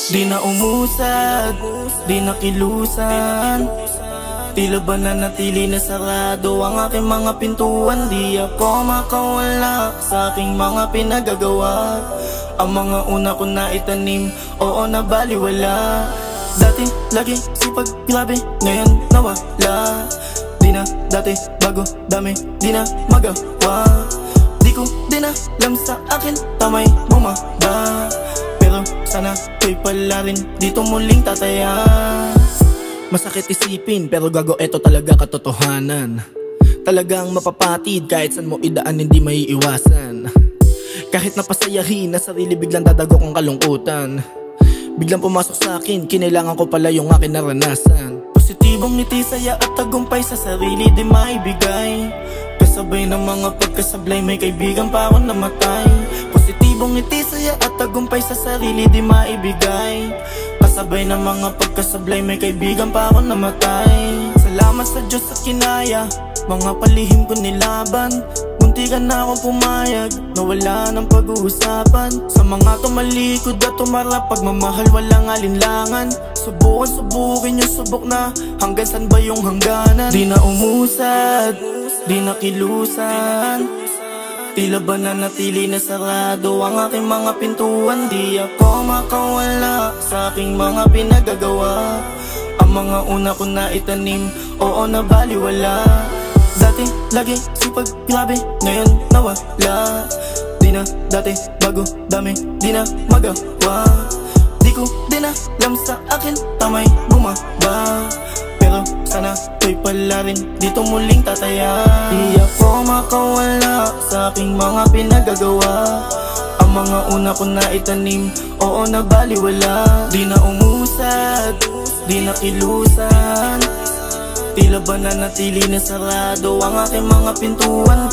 Di na umusad, di na kilusan, tila ba nanatili na sarado ang aking mga pintuan. Di ako makawala sa aking mga pinagagawa. Ang mga una ko na itanim, oo nabaliwala. Dati lagi sipag grabe, ngayon nawala. Di na dati bago dami, di na magawa. Di ko din alam sa akin tamay bumaba. Pero sana ko'y pala rin dito muling tataya. Masakit isipin pero gago eto talaga katotohanan. Talagang mapapatid kahit san mo idaan hindi maiiwasan. Kahit napasayahin na sarili biglang dadago kong kalungkutan. Biglang pumasok sa akin, kinailangan ko pala yung akin naranasan. Positibong ngiti, saya at tagumpay sa sarili di maibigay. Kasabay ng mga pagkasablay, may kaibigan pa ako namatay. Positibong ngiti, saya at tagumpay sa sarili di maibigay. Kasabay ng mga pagkasablay, may kaibigan pa ako namatay. Salamat sa Diyos at kinaya, mga palihim ko nilaban. Muntikan na akong pumayag, nawala ng pag-uusapan. Sa mga tumalikod at tumarap, pagmamahal walang alinlangan. Subukin yung subok na, hanggang san ba yung hangganan? Di na umusad, di na kilusan, tila ba nanatili na sarado ang aking mga pintuan. Di ako makawala sa aking mga pinagagawa. Ang mga una ko na itanim, oo nabaliwala. Dati lagi sipag grabe, ngayon nawala. Di na dati bago dami, di na magawa. Di ko din alam sa akin tamay bumaba. Pero sana ko'y pala rin dito muling tataya. Di ako makawala sa aking mga pinagagawa. Ang mga una ko na itanim, oo nabaliwala. Di na umusad, di na kilusan, tila ba nanatili na sarado ang aking mga pintuan.